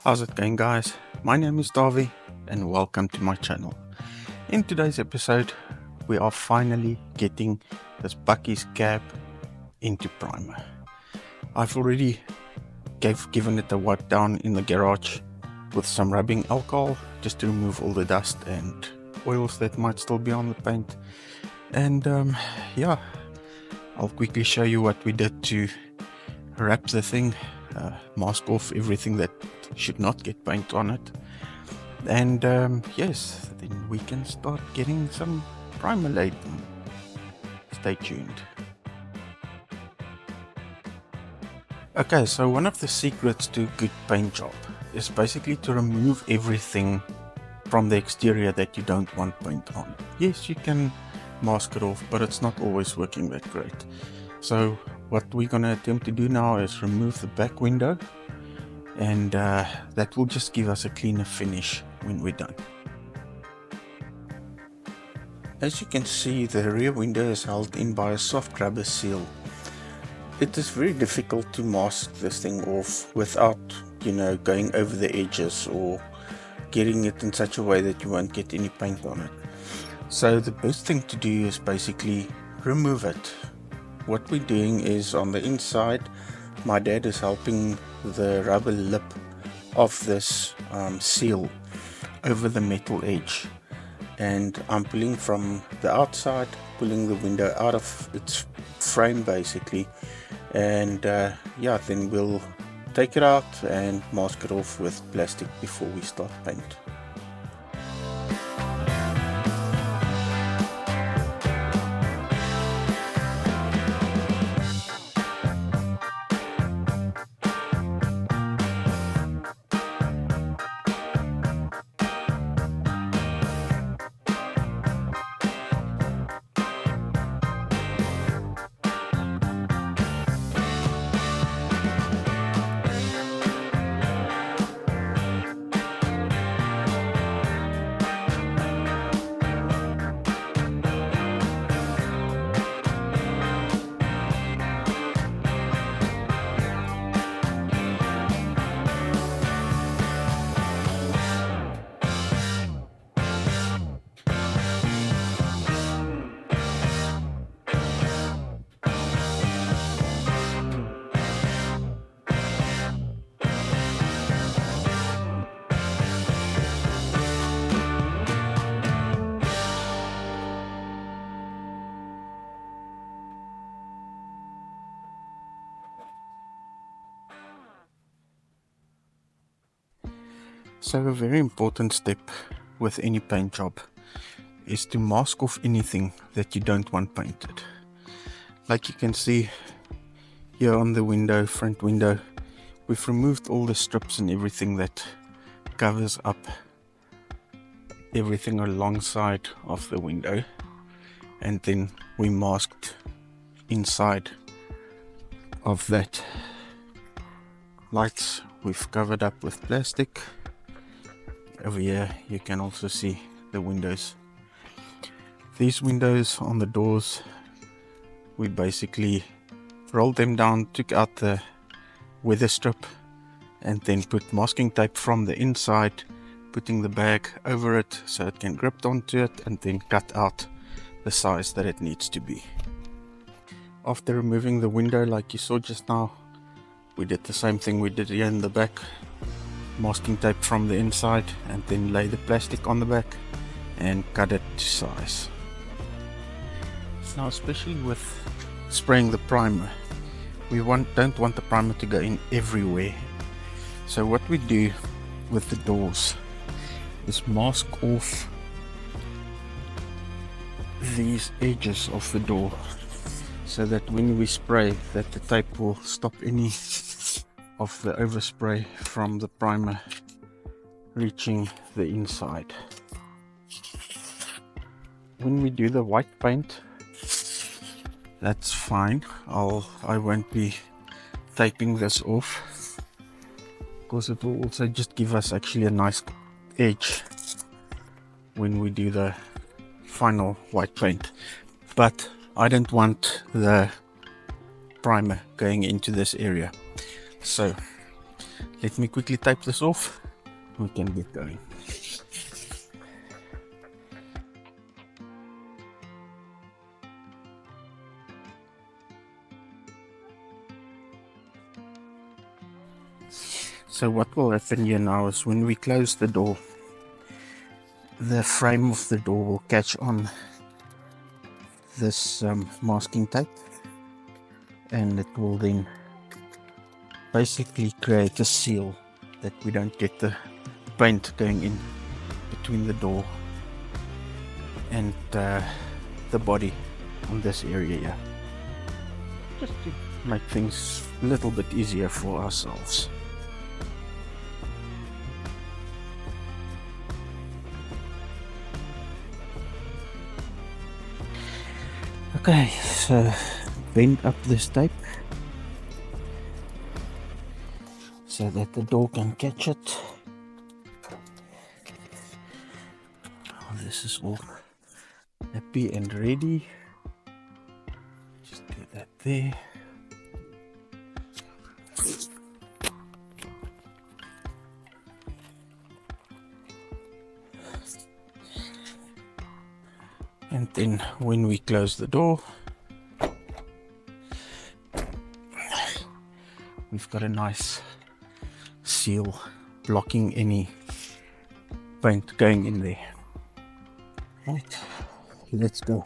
How's it going, guys? My name is Davy and welcome to my channel. In today's episode, we are finally getting this Bucky's cab into primer. I've already given it a wipe down in the garage with some rubbing alcohol just to remove all the dust and oils that might still be on the paint. And yeah, I'll quickly show you what we did to wrap the thing, mask off everything that should not get paint on it. And yes, then we can start getting some primer laid on. Stay tuned. Okay, so one of the secrets to a good paint job is basically to remove everything from the exterior that you don't want paint on. Yes, you can mask it off, but it's not always working that great. So what we're going to attempt to do now is remove the back window, and that will just give us a cleaner finish when we're done. As you can see, the rear window is held in by a soft rubber seal. It is very difficult to mask this thing off without, going over the edges or getting it in such a way that you won't get any paint on it. So the best thing to do is basically remove it. What we're doing is, on the inside, my dad is helping the rubber lip of this seal over the metal edge, and I'm pulling from the outside, pulling the window out of its frame basically, and yeah, then we'll take it out and mask it off with plastic before we start paint. So a very important step with any paint job is to mask off anything that you don't want painted. Like you can see here on the window, front window, we've removed all the strips and everything that covers up everything alongside of the window, and then we masked inside of that. Lights we've covered up with plastic. Over here you can also see the windows. These windows on the doors, we basically rolled them down, took out the weather strip, and then put masking tape from the inside, putting the bag over it so it can grip onto it, and then cut out the size that it needs to be. After removing the window, like you saw just now, we did the same thing we did here in the back. Masking tape from the inside, and then lay the plastic on the back and cut it to size. Now, especially with spraying the primer, we don't want the primer to go in everywhere. So what we do with the doors is mask off these edges of the door, so that when we spray, that the tape will stop any of the overspray from the primer reaching the inside. When we do the white paint, that's fine. I won't be taping this off, because it will also just give us actually a nice edge when we do the final white paint. But I don't want the primer going into this area. So let me quickly tape this off. We can get going. So what will happen here now is when we close the door, the frame of the door will catch on this masking tape, and it will then basically create a seal that we don't get the paint going in between the door and the body on this area here, just to make things a little bit easier for ourselves. Okay, so bend up this tape so that the door can catch it. This is all happy and ready. Just get that there. And then when we close the door, we've got a nice seal blocking any paint going in there. Right, let's go.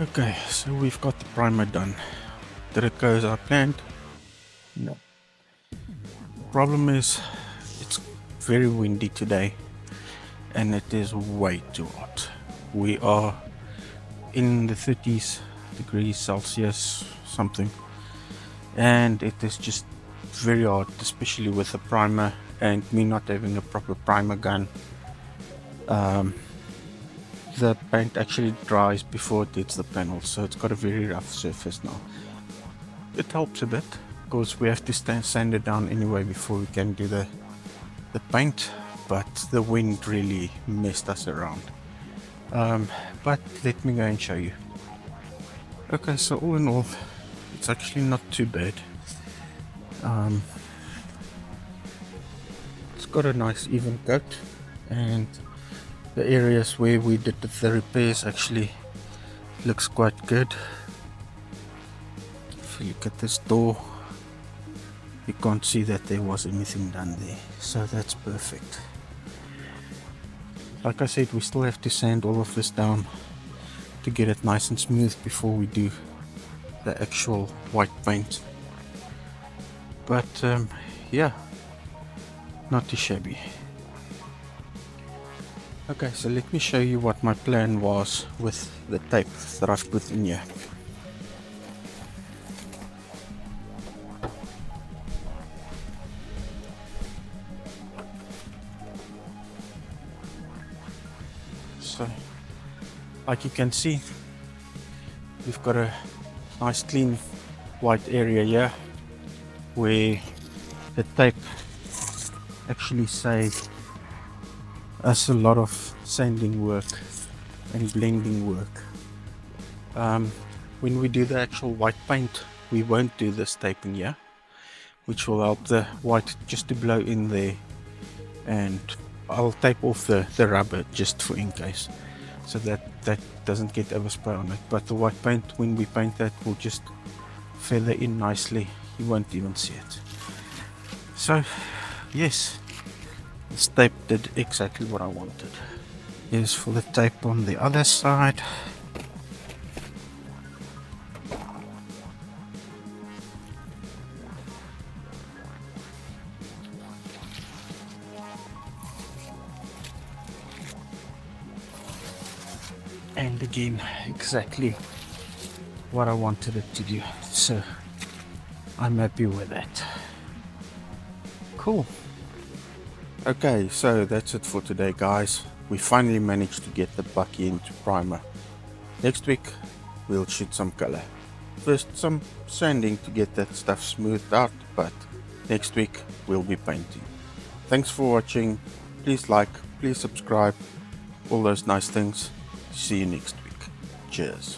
Okay, so we've got the primer done. Did it go as I planned? No. Problem is, it's very windy today and it is way too hot. We are in the 30s degrees Celsius something, and it is just very hot, especially with the primer and me not having a proper primer gun. The paint actually dries before it hits the panel, so it's got a very rough surface now. It helps a bit because we have to sand it down anyway before we can do the paint, but the wind really messed us around. But let me go and show you. Okay, so all in all, it's actually not too bad. It's got a nice even coat, and the areas where we did the repairs actually looks quite good. If you look at this door, you can't see that there was anything done there, so that's perfect. Like I said, we still have to sand all of this down to get it nice and smooth before we do the actual white paint. But yeah, not too shabby. Okay, so let me show you what my plan was with the tape that I've put in here. So, like you can see, we've got a nice clean white area here where the tape actually saves us a lot of sanding work and blending work. When we do the actual white paint, we won't do this taping here, which will help the white just to blow in there, and I'll tape off the rubber just for in case, so that doesn't get overspray on it. But the white paint, when we paint that, will just feather in nicely. You won't even see it. So yes, this tape did exactly what I wanted. Here's for the tape on the other side. And again, exactly what I wanted it to do. So I'm happy with that. Cool. Okay, so that's it for today, guys. We finally managed to get the Bucky into primer. Next week we'll shoot some color. First some sanding to get that stuff smoothed out, but next week we'll be painting. Thanks for watching. Please like, please subscribe, all those nice things. See you next week. Cheers.